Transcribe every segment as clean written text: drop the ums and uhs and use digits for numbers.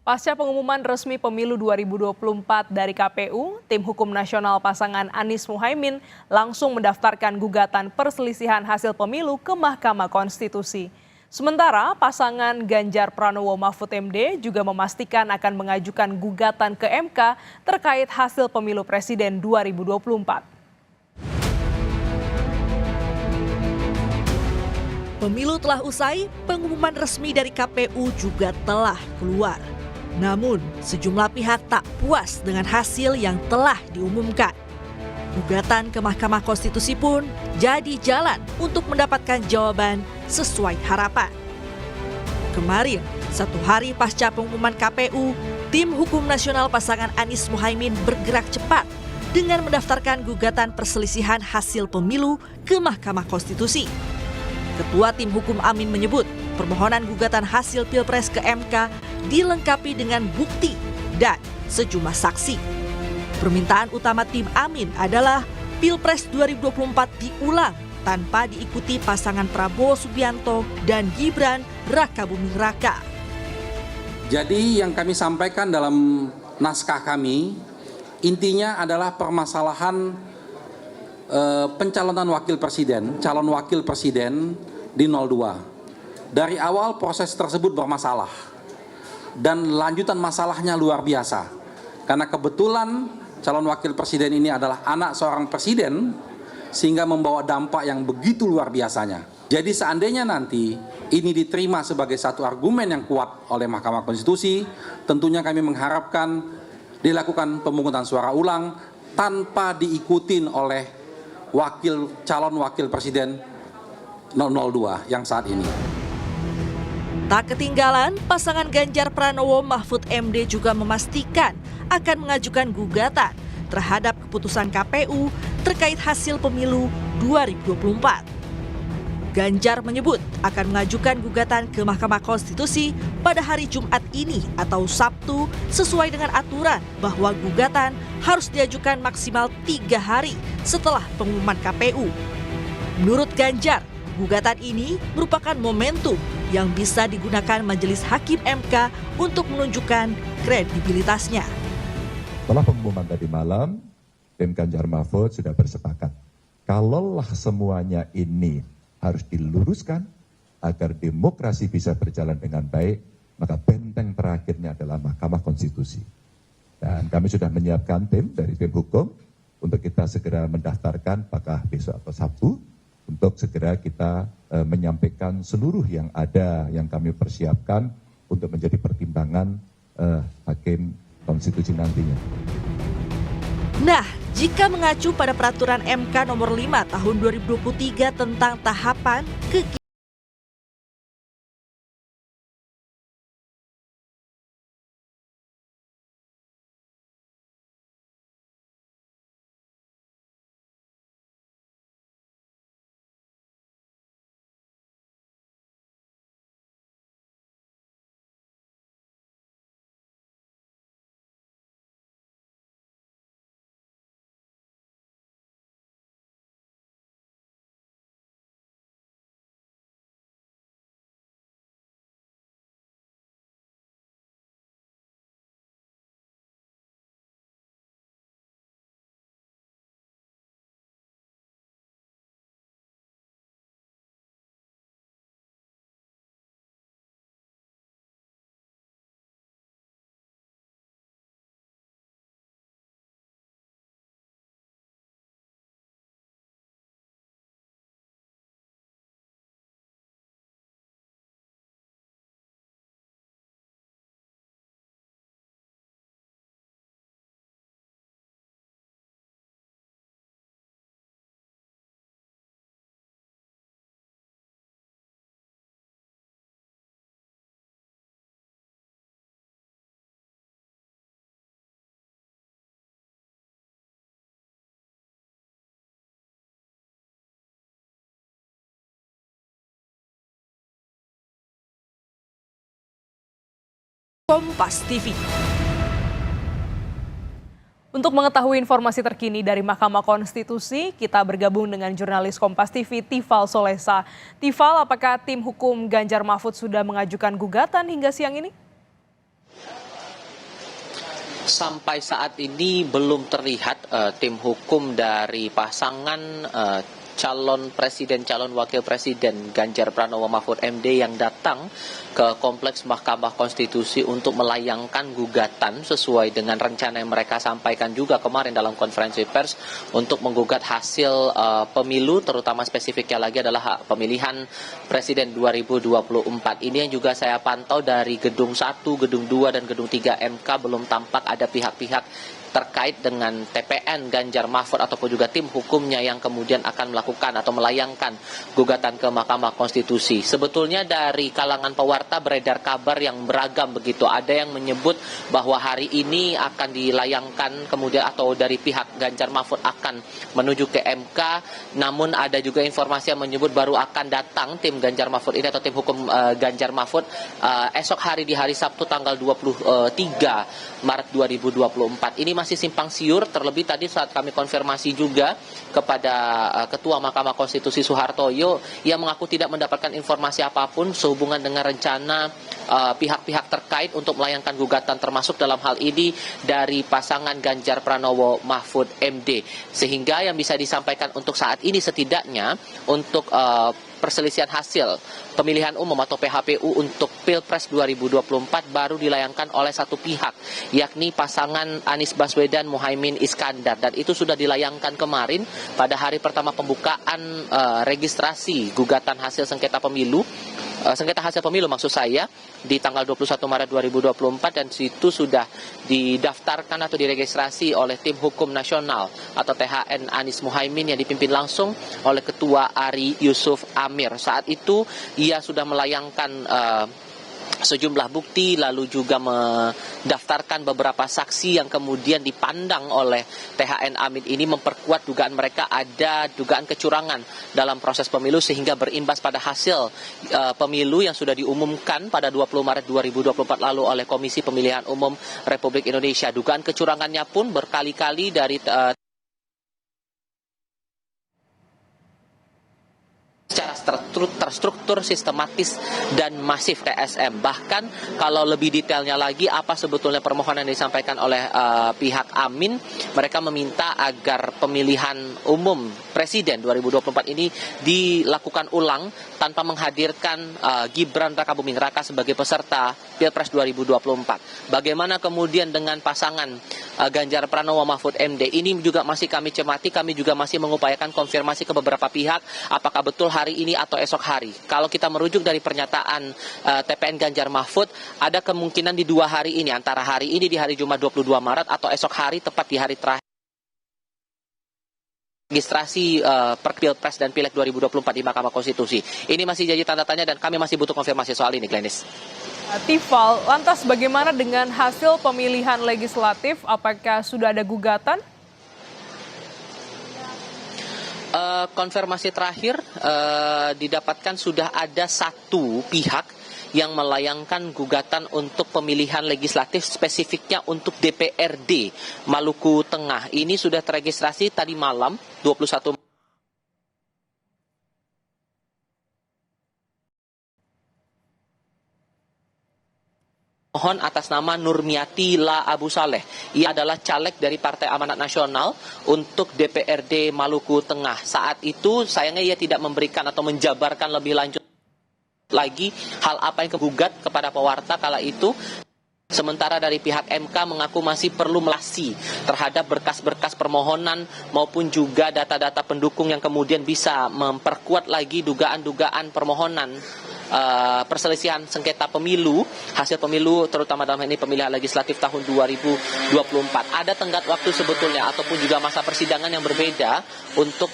Pasca pengumuman resmi pemilu 2024 dari KPU, tim hukum nasional pasangan Anies Muhaimin langsung mendaftarkan gugatan perselisihan hasil pemilu ke Mahkamah Konstitusi. Sementara pasangan Ganjar Pranowo Mahfud MD juga memastikan akan mengajukan gugatan ke MK terkait hasil pemilu presiden 2024. Pemilu telah usai, pengumuman resmi dari KPU juga telah keluar. Namun, sejumlah pihak tak puas dengan hasil yang telah diumumkan. Gugatan ke Mahkamah Konstitusi pun jadi jalan untuk mendapatkan jawaban sesuai harapan. Kemarin, satu hari pasca pengumuman KPU, tim hukum nasional pasangan Anies Muhaimin bergerak cepat dengan mendaftarkan gugatan perselisihan hasil pemilu ke Mahkamah Konstitusi. Ketua tim hukum Amin menyebut permohonan gugatan hasil Pilpres ke MK dilengkapi dengan bukti dan sejumlah saksi. Permintaan utama tim Amin adalah Pilpres 2024 diulang tanpa diikuti pasangan Prabowo Subianto dan Gibran Rakabuming Raka. Jadi yang kami sampaikan dalam naskah kami intinya adalah permasalahan pencalonan calon wakil presiden di 02. Dari awal proses tersebut bermasalah dan lanjutan masalahnya luar biasa. Karena kebetulan calon wakil presiden ini adalah anak seorang presiden sehingga membawa dampak yang begitu luar biasanya. Jadi seandainya nanti ini diterima sebagai satu argumen yang kuat oleh Mahkamah Konstitusi, tentunya kami mengharapkan dilakukan pemungutan suara ulang tanpa diikutin oleh calon wakil presiden 002 yang saat ini. Tak ketinggalan, pasangan Ganjar Pranowo Mahfud MD juga memastikan akan mengajukan gugatan terhadap keputusan KPU terkait hasil pemilu 2024. Ganjar menyebut akan mengajukan gugatan ke Mahkamah Konstitusi pada hari Jumat ini atau Sabtu sesuai dengan aturan bahwa gugatan harus diajukan maksimal 3 hari setelah pengumuman KPU. Menurut Ganjar, gugatan ini merupakan momentum yang bisa digunakan Majelis Hakim MK untuk menunjukkan kredibilitasnya. Setelah pengumuman tadi malam, tim Ganjar Mahfud sudah bersepakat. Kalaulah semuanya ini harus diluruskan agar demokrasi bisa berjalan dengan baik, maka benteng terakhirnya adalah Mahkamah Konstitusi. Dan kami sudah menyiapkan tim dari tim hukum untuk kita segera mendaftarkan apakah besok atau Sabtu, untuk segera kita menyampaikan seluruh yang ada yang kami persiapkan untuk menjadi pertimbangan Hakim Konstitusi nantinya. Nah, jika mengacu pada peraturan MK nomor 5 tahun 2023 tentang tahapan Kompas TV. Untuk mengetahui informasi terkini dari Mahkamah Konstitusi, kita bergabung dengan jurnalis Kompas TV Tifal Solesa. Tifal, apakah tim hukum Ganjar Mahfud sudah mengajukan gugatan hingga siang ini? Sampai saat ini belum terlihat tim hukum dari pasangan calon presiden, calon wakil presiden Ganjar Pranowo Mahfud MD yang datang ke Kompleks Mahkamah Konstitusi untuk melayangkan gugatan sesuai dengan rencana yang mereka sampaikan juga kemarin dalam konferensi pers untuk menggugat hasil pemilu, terutama spesifiknya lagi adalah pemilihan presiden 2024. Ini yang juga saya pantau dari Gedung 1, Gedung 2, dan Gedung 3 MK belum tampak ada pihak-pihak terkait dengan TPN Ganjar Mahfud ataupun juga tim hukumnya yang kemudian akan melakukan atau melayangkan gugatan ke Mahkamah Konstitusi. Sebetulnya dari kalangan pewarta beredar kabar yang beragam begitu. Ada yang menyebut bahwa hari ini akan dilayangkan kemudian atau dari pihak Ganjar Mahfud akan menuju ke MK. Namun ada juga informasi yang menyebut baru akan datang tim Ganjar Mahfud ini atau tim hukum Ganjar Mahfud esok hari di hari Sabtu tanggal 23 Maret 2024. Ini masih simpang siur, terlebih tadi saat kami konfirmasi juga kepada Ketua Mahkamah Konstitusi Suhartoyo, ia mengaku tidak mendapatkan informasi apapun sehubungan dengan rencana pihak-pihak terkait untuk melayangkan gugatan, termasuk dalam hal ini dari pasangan Ganjar Pranowo Mahfud MD. Sehingga yang bisa disampaikan untuk saat ini setidaknya untuk perselisihan hasil pemilihan umum atau PHPU untuk Pilpres 2024 baru dilayangkan oleh satu pihak, yakni pasangan Anies Baswedan Muhaimin Iskandar, dan itu sudah dilayangkan kemarin pada hari pertama pembukaan registrasi gugatan hasil sengketa pemilu, sengketa hasil pemilu maksud saya, di tanggal 21 Maret 2024, dan situ sudah didaftarkan atau diregistrasi oleh tim hukum nasional atau THN Anies Muhaimin yang dipimpin langsung oleh Ketua Ari Yusuf Amir. Saat itu ia sudah melayangkan sejumlah bukti, lalu juga mendaftarkan beberapa saksi yang kemudian dipandang oleh THN Amin ini memperkuat dugaan mereka ada dugaan kecurangan dalam proses pemilu sehingga berimbas pada hasil pemilu yang sudah diumumkan pada 20 Maret 2024 lalu oleh Komisi Pemilihan Umum Republik Indonesia. Dugaan kecurangannya pun berkali-kali dari secara terstruktur, sistematis, dan masif TSM. Bahkan kalau lebih detailnya lagi apa sebetulnya permohonan yang disampaikan oleh pihak Amin, mereka meminta agar pemilihan umum Presiden 2024 ini dilakukan ulang tanpa menghadirkan Gibran Rakabuming Raka sebagai peserta Pilpres 2024. Bagaimana kemudian dengan pasangan Ganjar Pranowo Mahfud MD, ini juga masih kami cermati, kami juga masih mengupayakan konfirmasi ke beberapa pihak apakah betul hari ini atau esok hari. Kalau kita merujuk dari pernyataan TPN Ganjar Mahfud, ada kemungkinan di 2 hari ini, antara hari ini di hari Jumat 22 Maret atau esok hari tepat di hari terakhir registrasi per Pilpres dan Pileg 2024 di Mahkamah Konstitusi. Ini masih jadi tanda tanya dan kami masih butuh konfirmasi soal ini, Glenis. Tifal, lantas bagaimana dengan hasil pemilihan legislatif? Apakah sudah ada gugatan? Konfirmasi terakhir didapatkan sudah ada satu pihak yang melayangkan gugatan untuk pemilihan legislatif spesifiknya untuk DPRD Maluku Tengah. Ini sudah terregistrasi tadi malam 21 mohon atas nama Nurmiati La Abu Saleh. Ia adalah caleg dari Partai Amanat Nasional untuk DPRD Maluku Tengah. Saat itu sayangnya ia tidak memberikan atau menjabarkan lebih lanjut lagi hal apa yang kegugat kepada pewarta kala itu. Sementara dari pihak MK mengaku masih perlu melasi terhadap berkas-berkas permohonan maupun juga data-data pendukung yang kemudian bisa memperkuat lagi dugaan-dugaan permohonan perselisihan sengketa pemilu, hasil pemilu terutama dalam ini pemilihan legislatif tahun 2024. Ada tenggat waktu sebetulnya ataupun juga masa persidangan yang berbeda untuk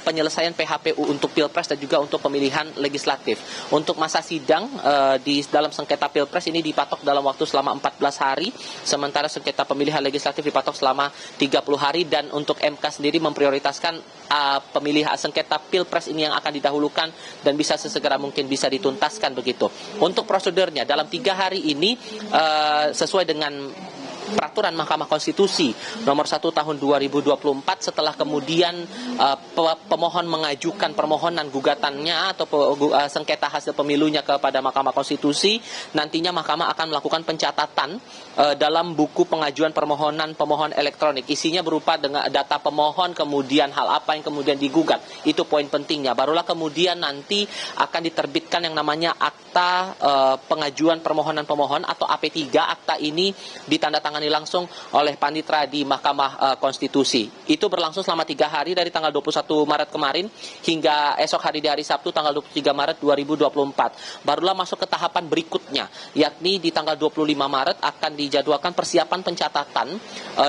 penyelesaian PHPU untuk Pilpres dan juga untuk pemilihan legislatif. Untuk masa sidang di dalam sengketa Pilpres ini dipatok dalam waktu selama 14 hari, sementara sengketa pemilihan legislatif dipatok selama 30 hari, dan untuk MK sendiri memprioritaskan pemilihan sengketa Pilpres ini yang akan didahulukan dan bisa sesegera mungkin bisa dituntaskan begitu. Untuk prosedurnya dalam 3 hari ini sesuai dengan peraturan Mahkamah Konstitusi nomor 1 tahun 2024 setelah kemudian pemohon mengajukan permohonan gugatannya atau sengketa hasil pemilunya kepada Mahkamah Konstitusi, nantinya Mahkamah akan melakukan pencatatan dalam buku pengajuan permohonan pemohon elektronik. Isinya berupa dengan data pemohon, kemudian hal apa yang kemudian digugat. Itu poin pentingnya. Barulah kemudian nanti akan diterbitkan yang namanya akta pengajuan permohonan pemohon atau AP3. Akta ini ditandatangani langsung oleh panitera di Mahkamah Konstitusi. Itu berlangsung selama 3 hari dari tanggal 21 Maret kemarin hingga esok hari di hari Sabtu tanggal 23 Maret 2024. Barulah masuk ke tahapan berikutnya, yakni di tanggal 25 Maret akan dijadwalkan persiapan pencatatan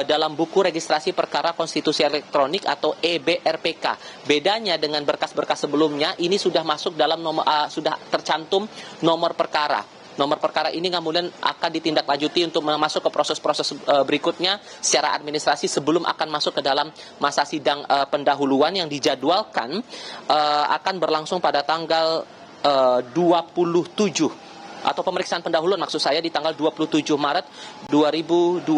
dalam buku registrasi perkara konstitusi elektronik atau EBRPK. Bedanya dengan berkas-berkas sebelumnya, ini sudah masuk dalam sudah tercantum nomor perkara. Nomor perkara ini kemudian akan ditindaklanjuti untuk masuk ke proses-proses berikutnya secara administrasi sebelum akan masuk ke dalam masa sidang pendahuluan yang dijadwalkan akan berlangsung pada tanggal 27 atau pemeriksaan pendahuluan maksud saya di tanggal 27 Maret 2024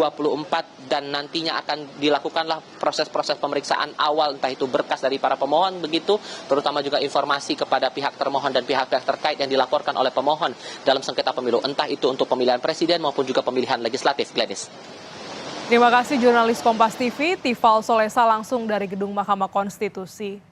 dan nantinya akan dilakukanlah proses-proses pemeriksaan awal entah itu berkas dari para pemohon begitu, terutama juga informasi kepada pihak termohon dan pihak-pihak terkait yang dilaporkan oleh pemohon dalam sengketa pemilu, entah itu untuk pemilihan presiden maupun juga pemilihan legislatif. Gladys. Terima kasih jurnalis Kompas TV, Tifal Solesa langsung dari Gedung Mahkamah Konstitusi.